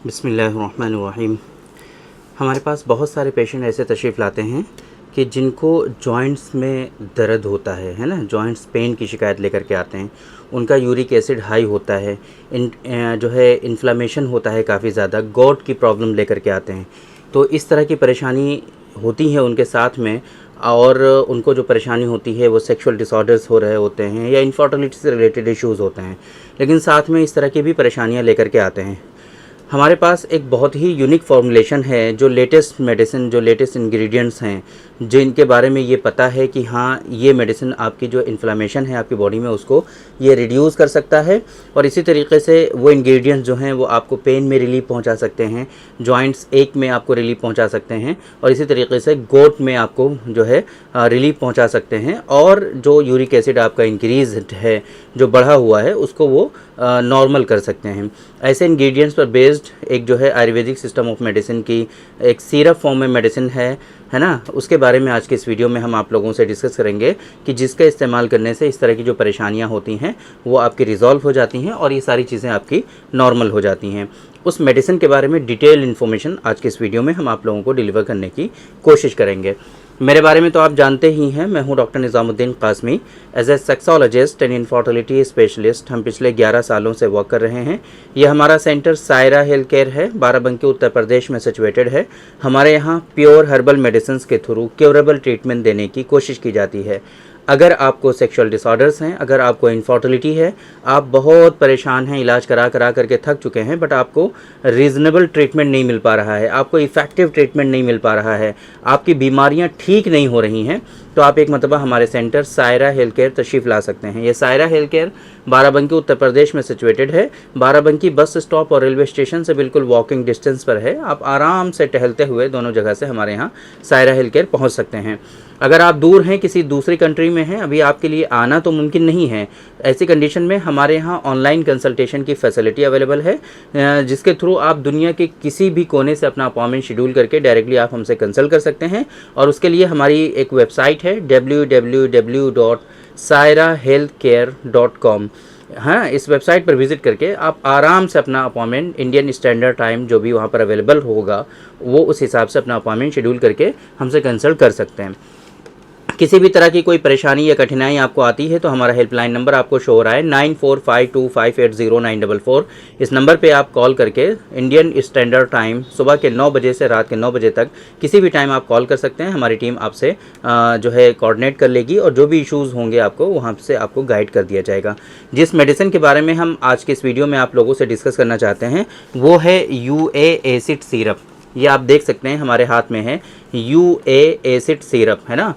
बिस्मिल्लाहिर्रहमानिर्रहीम। हमारे पास बहुत सारे पेशेंट ऐसे तशरीफ़ लाते हैं कि जिनको जॉइंट्स में दर्द होता है ना, जॉइंट्स पेन की शिकायत लेकर के आते हैं। उनका यूरिक एसिड हाई होता है, जो है इन्फ्लामेशन होता है काफ़ी ज़्यादा, गॉट की प्रॉब्लम लेकर के आते हैं। तो इस तरह की परेशानी होती है उनके साथ में, और उनको जो परेशानी होती है वो सेक्सुअल डिसऑर्डर्स हो रहे होते हैं या इनफर्टिलिटी से रिलेटेड इश्यूज़ होते हैं, लेकिन साथ में इस तरह की भी परेशानियाँ लेकर के आते हैं। हमारे पास एक बहुत ही यूनिक फॉर्मुलेशन है, जो लेटेस्ट मेडिसिन, जो लेटेस्ट इंग्रेडिएंट्स हैं, जिनके बारे में ये पता है कि हाँ, ये मेडिसिन आपकी जो इन्फ्लामेशन है आपकी बॉडी में उसको ये रिड्यूस कर सकता है। और इसी तरीके से वो इंग्रेडिएंट्स जो हैं वो आपको पेन में रिलीफ पहुंचा सकते हैं, जॉइंट्स एक में आपको रिलीफ पहुंचा सकते हैं, और इसी तरीके से गोट में आपको जो है रिलीफ पहुंचा सकते हैं। और जो यूरिक एसिड आपका इंक्रीज है, जो बढ़ा हुआ है, उसको वो नॉर्मल कर सकते हैं। ऐसे इंग्रेडिएंट्स पर बेस्ड एक जो है आयुर्वेदिक सिस्टम ऑफ मेडिसिन की एक सिरप फॉर्म में मेडिसिन है ना, उसके बारे में आज के इस वीडियो में हम आप लोगों से डिस्कस करेंगे कि जिसका इस्तेमाल करने से इस तरह की जो परेशानियां होती हैं वो आपकी रिजॉल्व हो जाती हैं और ये सारी चीज़ें आपकी नॉर्मल हो जाती हैं। उस मेडिसिन के बारे में डिटेल इन्फॉर्मेशन आज के इस वीडियो में हम आप लोगों को डिलीवर करने की कोशिश करेंगे। मेरे बारे में तो आप जानते ही हैं, मैं हूं doctor Nizamuddin Qasmi. As a sexologist and infertility specialist हम पिछले 11 सालों से वर्क कर रहे हैं। ये हमारा सेंटर सायरा हेल्थ केयर है, बाराबंकी उत्तर प्रदेश में सिचुएटेड है। हमारे यहाँ प्योर हर्बल मेडिसिन के थ्रू क्योरेबल ट्रीटमेंट देने की कोशिश की जाती है। अगर आपको सेक्सुअल डिसऑर्डर्स हैं, अगर आपको इनफर्टिलिटी है, आप बहुत परेशान हैं, इलाज करा करके थक चुके हैं, बट आपको रीज़नेबल ट्रीटमेंट नहीं मिल पा रहा है, आपको इफ़ेक्टिव ट्रीटमेंट नहीं मिल पा रहा है, आपकी बीमारियां ठीक नहीं हो रही हैं, तो आप एक मरतबा हमारे सेंटर सायरा हेल्थ केयर तशरीफ़ ला सकते हैं। ये सायरा हेल्थ केयर बाराबंकी उत्तर प्रदेश में सिचुएटेड है। बाराबंकी बस स्टॉप और रेलवे स्टेशन से बिल्कुल वॉकिंग डिस्टेंस पर है। आप आराम से टहलते हुए दोनों जगह से हमारे यहाँ सायरा हेल्थ केयर पहुँच सकते हैं। अगर आप दूर हैं, किसी दूसरी कंट्री में हैं, अभी आपके लिए आना तो मुमकिन नहीं है, ऐसी कंडीशन में हमारे यहाँ ऑनलाइन कंसल्टेशन की फैसिलिटी अवेलेबल है, जिसके थ्रू आप दुनिया के किसी भी कोने से अपना अपॉइंटमेंट शेड्यूल करके डायरेक्टली आप हमसे कंसल्ट कर सकते हैं। और उसके लिए हमारी एक वेबसाइट है www.sairahealthcare.com। हाँ, इस वेबसाइट पर विज़िट करके आप आराम से अपना अपॉइंटमेंट, इंडियन स्टैंडर्ड टाइम जो भी वहाँ पर अवेलेबल होगा, वो उस हिसाब से अपना अपॉइंटमेंट शेड्यूल करके हमसे कंसल्ट कर सकते हैं। किसी भी तरह की कोई परेशानी या कठिनाई आपको आती है तो हमारा हेल्पलाइन नंबर आपको शो हो रहा है 9452580944। इस नंबर पे आप कॉल करके इंडियन स्टैंडर्ड टाइम सुबह के 9 बजे से रात के 9 बजे तक किसी भी टाइम आप कॉल कर सकते हैं। हमारी टीम आपसे जो है कोऑर्डिनेट कर लेगी और जो भी इश्यूज़ होंगे आपको वहाँ से आपको गाइड कर दिया जाएगा। जिस मेडिसिन के बारे में हम आज के इस वीडियो में आप लोगों से डिस्कस करना चाहते हैं वो है यूए एसिड सिरप। ये आप देख सकते हैं हमारे हाथ में है यूए एसिड सिरप, है ना।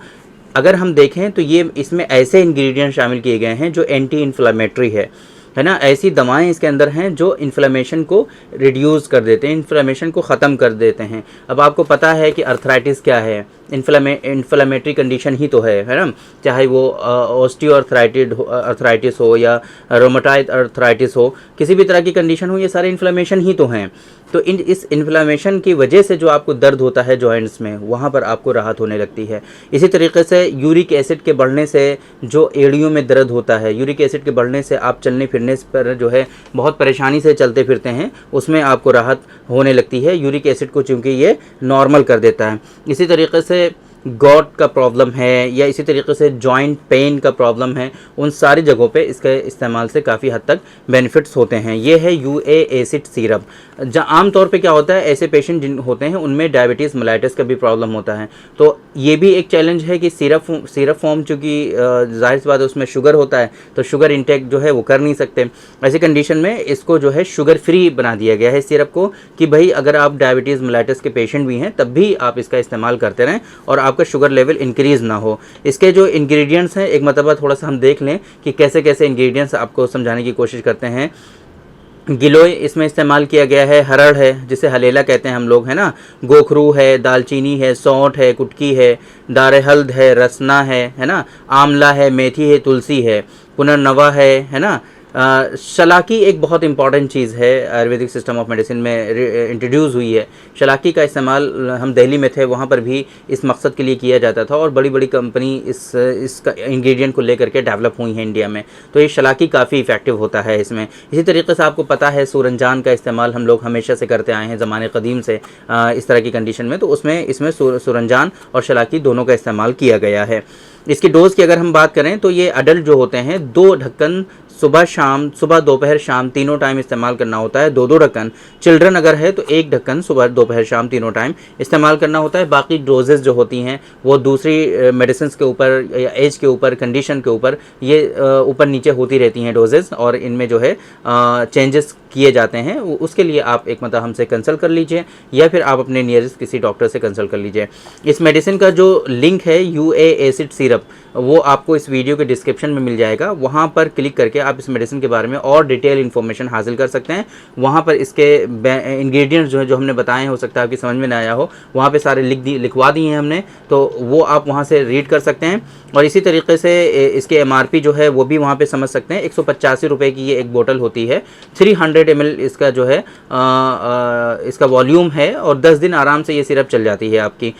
अगर हम देखें तो ये इसमें ऐसे इंग्रेडिएंट शामिल किए गए हैं जो एंटी इन्फ्लामेटरी है ना। ऐसी दवाएं इसके अंदर हैं जो इन्फ्लामेशन को रिड्यूस कर देते हैं, इन्फ्लामेशन को ख़त्म कर देते हैं। अब आपको पता है कि अर्थराइटिस क्या है, इन्फ्लामेटरी कंडीशन ही तो है ना। चाहे वो अर्थराइटिस हो या रोमेटॉइड अर्थराइटिस हो, किसी भी तरह की कंडीशन हो, ये सारे इन्फ्लामेशन ही तो हैं। तो इस इन्फ्लामेशन की वजह से जो आपको दर्द होता है जॉइंट्स में, वहाँ पर आपको राहत होने लगती है। इसी तरीके से यूरिक एसिड के बढ़ने से जो एड़ियों में दर्द होता है, यूरिक एसिड के बढ़ने से आप चलने फिरने पर जो है बहुत परेशानी से चलते फिरते हैं, उसमें आपको राहत होने लगती है यूरिक एसिड को, चूँकि ये नॉर्मल कर देता है। इसी तरीके से गॉट का प्रॉब्लम है या इसी तरीके से जॉइंट पेन का प्रॉब्लम है, उन सारी जगहों पे इसके इस्तेमाल से काफ़ी हद तक बेनिफिट्स होते हैं। ये है यूए एसिड सिरप। जहाँ आम तौर पे क्या होता है, ऐसे पेशेंट जिन होते हैं उनमें डायबिटीज़ मेलाइटिस का भी प्रॉब्लम होता है, तो ये भी एक चैलेंज है कि सिरप फॉर्म, चूँकि जाहिर सी बात है उसमें शुगर होता है, तो शुगर इंटेक जो है वो कर नहीं सकते। ऐसी कंडीशन में इसको जो है शुगर फ्री बना दिया गया है सिरप को, कि भाई अगर आप डायबिटीज़ मेलाइटिस के पेशेंट भी हैं तब भी आप इसका इस्तेमाल करते रहें और आपका शुगर लेवल इंक्रीज़ ना हो। इसके जो इंग्रेडिएंट्स हैं, एक मरतबा थोड़ा सा हम देख लें कि कैसे कैसे इंग्रेडिएंट्स आपको समझाने की कोशिश करते हैं। गिलोय इसमें इस्तेमाल किया गया है, हरड़ है जिसे हलेला कहते हैं हम लोग, है ना, गोखरू है, दालचीनी है, सौंठ है, कुटकी है, दारे हल्द है, रसना है ना, आंवला है, मेथी है, तुलसी है, पुनर्नवा है ना, शलाकी एक बहुत इंपॉर्टेंट चीज़ है, आयुर्वेदिक सिस्टम ऑफ मेडिसिन में इंट्रोड्यूस हुई है। शलाकी का इस्तेमाल हम दिल्ली में थे, वहाँ पर भी इस मकसद के लिए किया जाता था और बड़ी बड़ी कंपनी इसका इंग्रेडिएंट को लेकर के डेवलप हुई है इंडिया में। तो ये शलाकी काफ़ी इफ़ेक्टिव होता है इसमें। इसी तरीके से आपको पता है सूरंजान का इस्तेमाल हम लोग हमेशा से करते आए हैं, ज़माने कदीम से इस तरह की कंडीशन में। तो इसमें सूरंजान और शलाकी दोनों का इस्तेमाल किया गया है। इसकी डोज़ की अगर हम बात करें तो ये अडल्ट जो होते हैं 2 ढक्कन सुबह दोपहर शाम तीनों टाइम इस्तेमाल करना होता है, 2-2 ढक्कन। चिल्ड्रन अगर है तो 1 ढक्कन सुबह दोपहर शाम तीनों टाइम इस्तेमाल करना होता है। बाकी डोजेस जो होती हैं वो दूसरी मेडिसिन के ऊपर या एज के ऊपर, कंडीशन के ऊपर ये ऊपर नीचे होती रहती हैं डोजेस, और इनमें जो है चेंजेस किए जाते हैं। उसके लिए आप एक मतलब हमसे कंसल्ट कर लीजिए या फिर आप अपने नियरेस्ट किसी डॉक्टर से कंसल्ट कर लीजिए। इस मेडिसिन का जो लिंक है UA एसिड सिरप, वो आपको इस वीडियो के डिस्क्रिप्शन में मिल जाएगा। वहाँ पर क्लिक करके आप इस मेडिसिन के बारे में और डिटेल इन्फॉर्मेशन हासिल कर सकते हैं। वहाँ पर इसके इंग्रेडिएंट्स जो है जो हमने बताए हैं, हो सकता है आपकी समझ में ना आया हो, वहाँ पे सारे लिखवा दिए हैं हमने, तो वो आप वहाँ से रीड कर सकते हैं। और इसी तरीके से इसके MRP जो है वो भी वहाँ पे समझ सकते हैं। 185 रुपये की ये एक बोतल होती है। 300 ml इसका जो है इसका वॉल्यूम है और 10 दिन आराम से ये सिरप चल जाती है आपकी।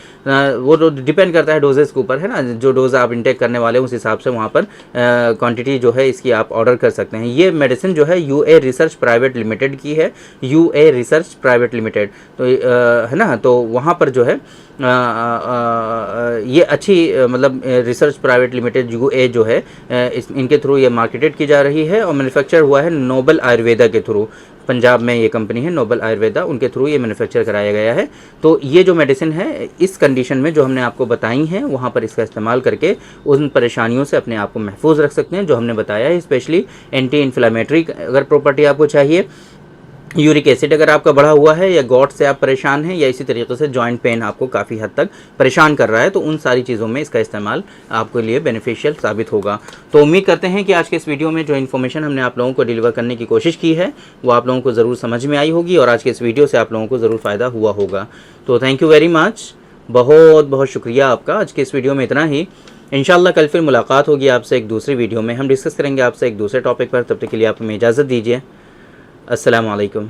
वो तो डिपेंड करता है डोजेस के ऊपर, है ना, जो डोज आप इंटेक करने वाले उस हिसाब से वहाँ पर क्वांटिटी जो है इसकी आप ऑर्डर कर सकते हैं। ये मेडिसिन जो है UA रिसर्च प्राइवेट लिमिटेड की है, UA रिसर्च प्राइवेट लिमिटेड, तो है ना, तो वहाँ पर जो है ये अच्छी मतलब रिसर्च प्राइवेट लिमिटेड UA जो है इनके थ्रू ये मार्केटेड की जा रही है और मैन्युफैक्चर हुआ है नोबल आयुर्वेदा के थ्रू। पंजाब में ये कंपनी है नोबल आयुर्वेदा, उनके थ्रू ये मैन्युफैक्चर कराया गया है। तो ये जो मेडिसिन है इस कंडीशन में जो हमने आपको बताई हैं, वहाँ पर इसका इस्तेमाल करके उन परेशानियों से अपने आप को महफूज रख सकते हैं जो हमने बताया है। स्पेशली एंटी इन्फ्लामेटरी अगर प्रॉपर्टी आपको चाहिए, यूरिक एसिड अगर आपका बढ़ा हुआ है, या गॉट से आप परेशान हैं, या इसी तरीके से जॉइंट पेन आपको काफ़ी हद तक परेशान कर रहा है, तो उन सारी चीज़ों में इसका इस्तेमाल आपके लिए बेनिफिशियल साबित होगा। तो उम्मीद करते हैं कि आज के इस वीडियो में जो इन्फॉर्मेशन हमने आप लोगों को डिलीवर करने की कोशिश की है वो आप लोगों को ज़रूर समझ में आई होगी और आज के इस वीडियो से आप लोगों को ज़रूर फ़ायदा हुआ होगा। तो थैंक यू वेरी मच, बहुत बहुत शुक्रिया आपका। आज के इस वीडियो में इतना ही। इंशाल्लाह कल फिर मुलाकात होगी आपसे एक दूसरी वीडियो में, हम डिस्कस करेंगे आपसे एक दूसरे टॉपिक पर। तब तक के लिए आप हमें इजाज़त दीजिए। अस्सलाम वालेकुम।